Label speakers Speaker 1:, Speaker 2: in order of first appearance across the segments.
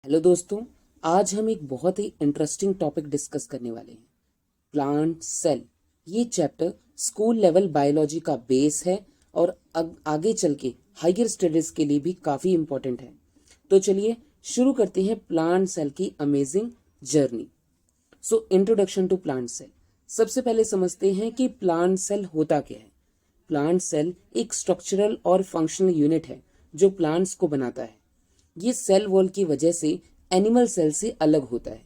Speaker 1: Hello दोस्तों, आज हम एक बहुत ही इंटरेस्टिंग टॉपिक डिस्कस करने वाले हैं। Plant cell. ये चैप्टर स्कूल लेवल बायोलॉजी का बेस है और आगे चल के हायर स्टडीज के लिए भी काफ़ी इम्पोर्टेंट है। तो चलिए शुरू करते हैं प्लांट सेल की amazing journey. So introduction to plant cell. सबसे पहले समझते हैं कि प्लांट सेल होता क्या है। प्लांट सेल एक स्ट्रक्चरल और फंक्शनल यूनिट है जो प्लांट्स को बनाता है। ये सेल वॉल की वजह से एनिमल सेल से अलग होता है।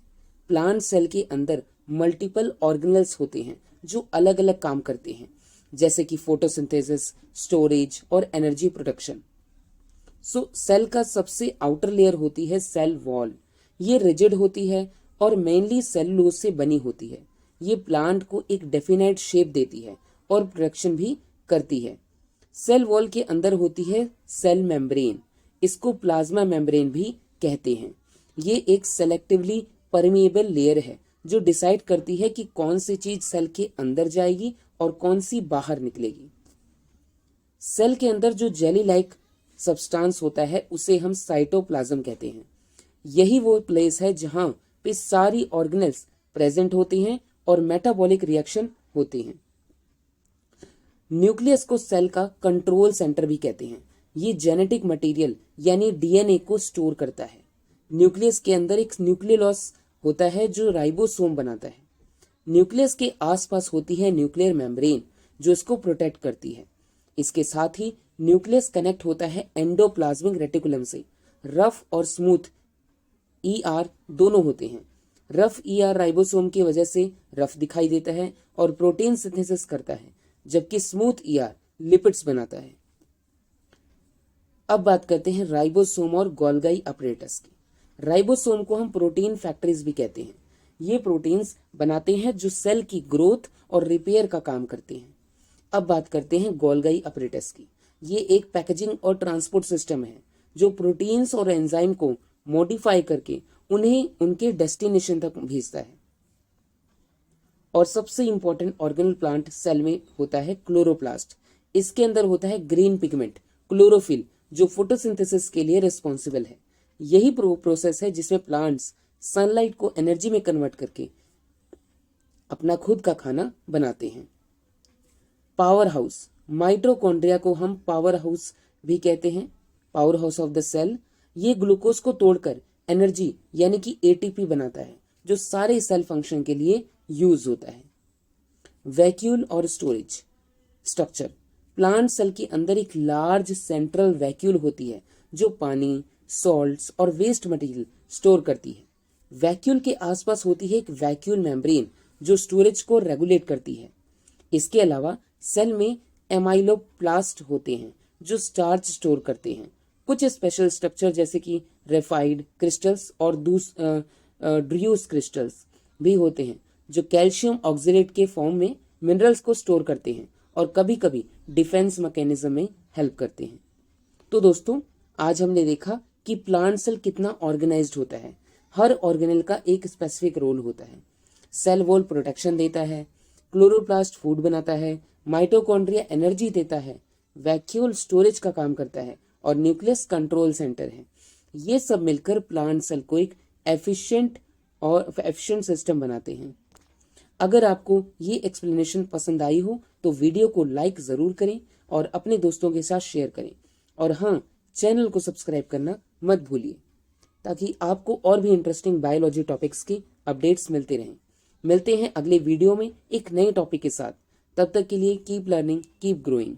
Speaker 1: प्लांट सेल के अंदर मल्टीपल ऑर्गेनेल्स होते हैं जो अलग अलग काम करते हैं, जैसे कि फोटोसिंथेसिस, स्टोरेज और एनर्जी प्रोडक्शन। सेल का सबसे आउटर लेयर होती है सेल वॉल। ये रिजिड होती है और मेनली सेलुलोज से बनी होती है। ये प्लांट को एक डेफिनेट शेप देती है और प्रोडक्शन भी करती है। सेल वॉल के अंदर होती है सेल मेम्ब्रेन। इसको प्लाज्मा मेम्ब्रेन भी कहते हैं। ये एक सेलेक्टिवली परमिएबल लेयर है जो डिसाइड करती है कि कौन सी चीज सेल के अंदर जाएगी और कौन सी बाहर निकलेगी। सेल के अंदर जो जेली लाइक सब्सटेंस होता है उसे हम साइटोप्लाज्म कहते हैं। यही वो प्लेस है जहां पे सारी ऑर्गेनेल्स प्रेजेंट होती हैं और मेटाबॉलिक रिएक्शन होते हैं। न्यूक्लियस को सेल का कंट्रोल सेंटर भी कहते हैं। ये जेनेटिक मटेरियल यानी डीएनए को स्टोर करता है। न्यूक्लियस के अंदर एक न्यूक्लियोलस होता है जो राइबोसोम बनाता है। न्यूक्लियस के आसपास होती है न्यूक्लियर मेम्ब्रेन जो इसको प्रोटेक्ट करती है। इसके साथ ही न्यूक्लियस कनेक्ट होता है एंडोप्लाज्मिक रेटिकुलम से। रफ और स्मूथ ईआर दोनों होते हैं। रफ ईआर राइबोसोम की वजह से रफ दिखाई देता है और प्रोटीन सिंथेसिस करता है, जबकि स्मूथ ईआर लिपिड्स बनाता है। अब बात करते हैं राइबोसोम और गोल्गी अपरेटस की। राइबोसोम को हम प्रोटीन फैक्ट्रीज भी कहते हैं। ये प्रोटीन्स बनाते हैं जो सेल की ग्रोथ और रिपेयर का काम करते हैं। अब बात करते हैं गोल्गी अपरेटस की। ये एक पैकेजिंग और ट्रांसपोर्ट सिस्टम है जो प्रोटीन्स और एंजाइम को मॉडिफाई करके उन्हें उनके डेस्टिनेशन तक भेजता है। और सबसे इंपॉर्टेंट ऑर्गेनल प्लांट सेल में होता है क्लोरोप्लास्ट। इसके अंदर होता है ग्रीन पिगमेंट क्लोरोफिल जो फोटोसिंथेसिस के लिए रिस्पॉन्सिबल है। यही प्रोसेस है जिसमें प्लांट्स सनलाइट को एनर्जी में कन्वर्ट करके अपना खुद का खाना बनाते हैं। Power house. माइटोकॉन्ड्रिया को हम पावर हाउस भी कहते हैं, power house of the cell. ये ग्लूकोज को तोड़कर एनर्जी यानी कि एटीपी बनाता है जो सारे सेल फंक्शन के लिए यूज होता है। वैक्यूल और स्टोरेज स्ट्रक्चर। प्लांट सेल के अंदर एक लार्ज सेंट्रल वैक्यूल होती है जो पानी, सॉल्ट्स और वेस्ट मटेरियल स्टोर करती है। वैक्यूल के आसपास होती है एक वैक्यूल मेम्ब्रेन जो स्टोरेज को रेगुलेट करती है। इसके अलावा सेल में एमाइलोप्लास्ट होते हैं जो स्टार्च स्टोर करते हैं। कुछ स्पेशल स्ट्रक्चर जैसे कि रेफाइड क्रिस्टल्स और ड्रूस क्रिस्टल्स भी होते हैं जो कैल्शियम ऑक्सलेट के फॉर्म में मिनरल्स को स्टोर करते हैं और कभी कभी डिफेंस मैकेनिज्म में हेल्प करते हैं। तो दोस्तों, आज हमने देखा कि प्लांट सेल कितना ऑर्गेनाइज्ड होता है। हर ऑर्गेनेल का एक स्पेसिफिक रोल होता है। सेल वॉल प्रोटेक्शन देता है, क्लोरोप्लास्ट फूड बनाता है, माइटोकॉन्ड्रिया एनर्जी देता है, वैक्यूल स्टोरेज का काम करता है और न्यूक्लियस कंट्रोल सेंटर है। ये सब मिलकर प्लांट सेल को एक एफिशिएंट सिस्टम बनाते हैं। अगर आपको ये एक्सप्लेनेशन पसंद आई हो तो वीडियो को लाइक ज़रूर करें और अपने दोस्तों के साथ शेयर करें। और हाँ, चैनल को सब्सक्राइब करना मत भूलिए ताकि आपको और भी इंटरेस्टिंग बायोलॉजी टॉपिक्स की अपडेट्स मिलते रहें। मिलते हैं अगले वीडियो में एक नए टॉपिक के साथ। तब तक के लिए कीप लर्निंग, कीप ग्रोइंग।